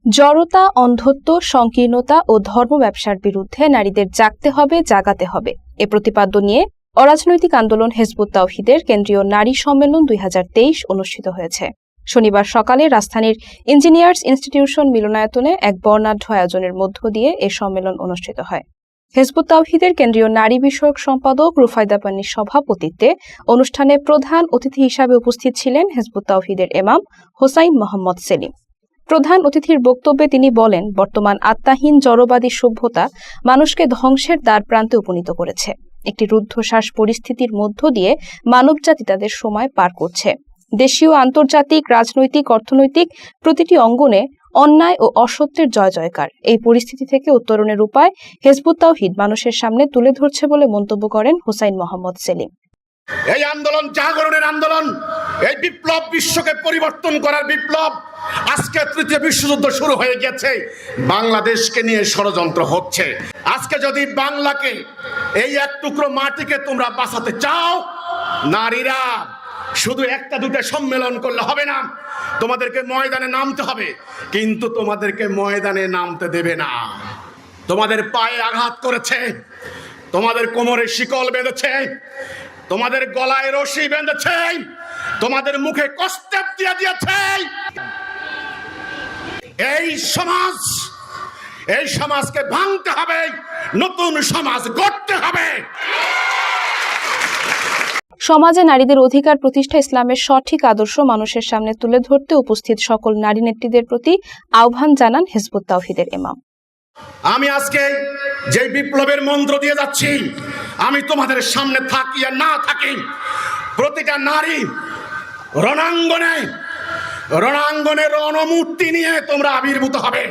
জড়তা, অন্ধত্ব, সংকীর্ণতা ও ধর্ম ব্যবসার বিরুদ্ধে নারীদের জাগতে হবে, জাগাতে হবে এ প্রতিপাদ্য নিয়ে অরাজনৈতিক আন্দোলন হিজবুত তাওহীদের কেন্দ্রীয় নারী সম্মেলন 2023 অনুষ্ঠিত হয়েছে। শনিবার সকালে রাজধানীর ইঞ্জিনিয়ার্স ইনস্টিটিউশন মিলনায়তনে এক বর্ণাঢ্য আয়োজনের মধ্য দিয়ে এ সম্মেলন অনুষ্ঠিত হয়। হিজবুত তাওহীদের কেন্দ্রীয় নারী বিষয়ক সম্পাদক রুফায়দা পান্নির সভাপতিত্বে অনুষ্ঠানে প্রধান অতিথি হিসাবে উপস্থিত ছিলেন হিজবুত তাওহীদের ইমাম হোসাইন মোহাম্মদ সেলিম। প্রধান অতিথির বক্তব্যে তিনি বলেন, বর্তমান আত্মাহীন জড়বাদী সভ্যতা মানুষকে ধ্বংসের দ্বার প্রান্তে উপনীত করেছে। একটি রুদ্ধশ্বাস পরিস্থিতির মধ্য দিয়ে মানবজাতি তাদের সময় পার করছে। দেশীয়, আন্তর্জাতিক, রাজনৈতিক, অর্থনৈতিক প্রতিটি অঙ্গনে অন্যায় ও অসত্যের জয় জয়কার। এই পরিস্থিতি থেকে উত্তরণের উপায় হিজবুত তাওহীদ মানুষের সামনে তুলে ধরছে বলে মন্তব্য করেন হোসাইন মোহাম্মদ সেলিম। এই আন্দোলন জাগরণের আন্দোলন, এই বিপ্লব বিশ্বকে পরিবর্তন করার বিপ্লব। আজকে তৃতীয় বিশ্বযুদ্ধ শুরু হয়ে গেছে, বাংলাদেশকে নিয়ে ষড়যন্ত্র হচ্ছে। আজকে যদি বাংলাকে, এই এক টুকরো মাটিকে তোমরা বাঁচাতে চাও, নারীরা শুধু একটা দুটো সম্মেলন করলে হবে না, তোমাদেরকে ময়দানে নামতে হবে। কিন্তু তোমাদেরকে ময়দানে নামতে দেবে না। তোমাদের পায়ে আঘাত করেছে, তোমাদের কোমরে শিকল বেঁধেছে, তোমাদের গলায় রশি বেঁধেছে, তোমাদের মুখে কষ্টেপ দিয়ে দিয়েছে। এই সমাজকে ভাঙতে হবে, নতুন সমাজ গড়তে হবে। সমাজে নারীদের অধিকার প্রতিষ্ঠা, ইসলামের সঠিক আদর্শ মানুষের সামনে তুলে ধরতে উপস্থিত সকল নারী নেত্রীদের প্রতি আহ্বান জানান হিজবুত তাওহীদের ইমাম। আমি আজকে যে বিপ্লবের মন্ত্র দিয়ে যাচ্ছি, আমি তোমাদের সামনে থাকি আর না থাকি, প্রতিটা নারী রণাঙ্গনে রণমূর্তি নিয়ে তোমরা আবির্ভূত হবে।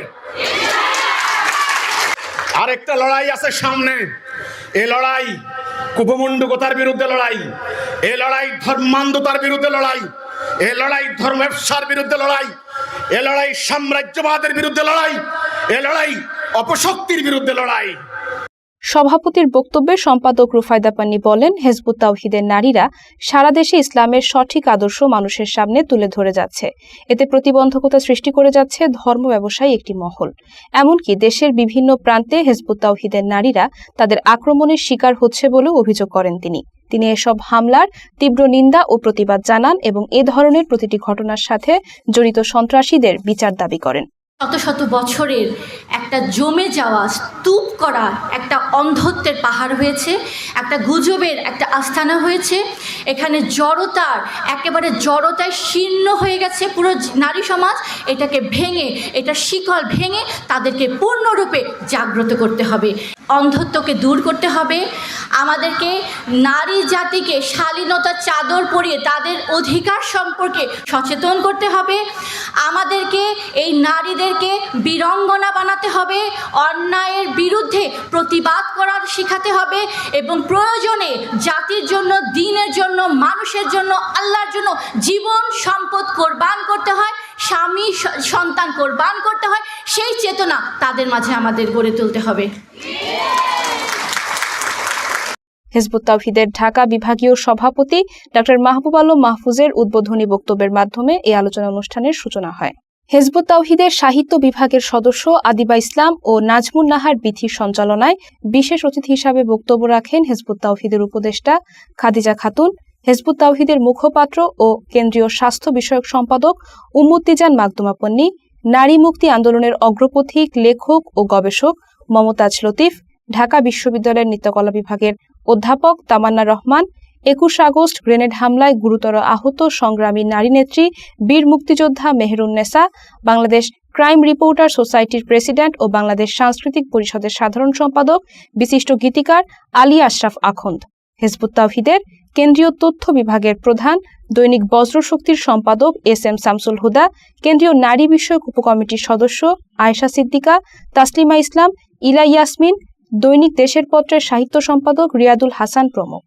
আরেকটা লড়াই আছে সামনে। এই লড়াই কুপমণ্ডুকতার বিরুদ্ধে লড়াই, এ লড়াই ধর্মান্ধতার বিরুদ্ধে লড়াই, এ লড়াই ধর্ম ব্যবসার বিরুদ্ধে লড়াই, এ লড়াই সাম্রাজ্যবাদের বিরুদ্ধে লড়াই, এ লড়াই অপশক্তির বিরুদ্ধে লড়াই। সভাপতির বক্তব্যে সম্পাদক রুফায়দা পান্নি বলেন, হিজবুত তাওহীদের নারীরা সারা দেশে ইসলামের সঠিক আদর্শ মানুষের সামনে তুলে ধরে যাচ্ছে। এতে প্রতিবন্ধকতা সৃষ্টি করে যাচ্ছে ধর্ম ব্যবসায়ী একটি মহল। এমনকি দেশের বিভিন্ন প্রান্তে হিজবুত তাওহীদের নারীরা তাদের আক্রমণের শিকার হচ্ছে বলেও অভিযোগ করেন তিনি এসব হামলার তীব্র নিন্দা ও প্রতিবাদ জানান এবং এ ধরনের প্রতিটি ঘটনার সাথে জড়িত সন্ত্রাসীদের বিচার দাবি করেন। শত শত বছরের একটা জমে যাওয়া স্তূপ করা একটা অন্ধত্বের পাহাড় হয়েছে, একটা গুজবের একটা আস্তানা হয়েছে। এখানে একেবারে জড়তায় শীর্ণ হয়ে গেছে পুরো নারী সমাজ। এটাকে ভেঙে, এটা শিকল ভেঙে তাদেরকে পূর্ণরূপে জাগ্রত করতে হবে, অন্ধত্বকে দূর করতে হবে। আমাদেরকে নারী জাতিকে শালীনতার চাদর পরিয়ে তাদের অধিকার সম্পর্কে সচেতন করতে হবে। আমাদেরকে এই নারীদেরকে বীরাঙ্গনা বানাতে হবে, অন্যায়ের বিরুদ্ধে প্রতিবাদ করার শেখাতে হবে এবং প্রয়োজনে জাতির জন্য, দিনের জন্য, মানুষের জন্য, আল্লাহর জন্য জীবন সম্পদ কোরবান করতে হয়, স্বামী সন্তান কোরবান করতে হয়। সেই চেতনা তাদের মাঝে আমাদের গড়ে তুলতে হবে। হিজবুত তাওহীদের ঢাকা বিভাগীয় সভাপতি ডক্টর মাহবুব আলম মাহফুজের উদ্বোধনী বক্তব্যের মাধ্যমে এই আলোচনা অনুষ্ঠানের সূচনা হয়। হিজবুত তাওহীদের সাহিত্য বিভাগের সদস্য আদিবা ইসলাম ও নাজমুন নাহার বিথির সঞ্চালনায় বিশেষ অতিথি হিসাবে বক্তব্য রাখেন হিজবুত তাওহীদের উপদেষ্টা খাদিজা খাতুন, হিজবুত তাওহীদের মুখপাত্র ও কেন্দ্রীয় স্বাস্থ্য বিষয়ক সম্পাদক উম্মুত্তিজান মাকদুমা পন্নী, নারী মুক্তি আন্দোলনের অগ্রপথিক, লেখক ও গবেষক মমতাজ লতিফ, ঢাকা বিশ্ববিদ্যালয়ের নৃত্যকলা বিভাগের অধ্যাপক তামান্না রহমান, 21 আগস্ট গ্রেনেড হামলায় গুরুতর আহত সংগ্রামী নারী নেত্রী বীর মুক্তিযোদ্ধা মেহেরুন্নেসা, বাংলাদেশ ক্রাইম রিপোর্টার সোসাইটির প্রেসিডেন্ট ও বাংলাদেশ সাংস্কৃতিক পরিষদের সাধারণ সম্পাদক বিশিষ্ট গীতিকার আলী আশরাফ আখন্দ, হিজবুত তাওহীদের কেন্দ্রীয় তথ্য বিভাগের প্রধান, দৈনিক বজ্রশক্তির সম্পাদক এস.এম. শামসুল হুদা, কেন্দ্রীয় নারী বিষয়ক উপকমিটির সদস্য আয়েশা সিদ্দিকা, তাসলিমা ইসলাম, ইলা ইয়াসমিন, দৈনিক দেশের পত্রের সাহিত্য সম্পাদক রিয়াদুল হাসান প্রমুখ।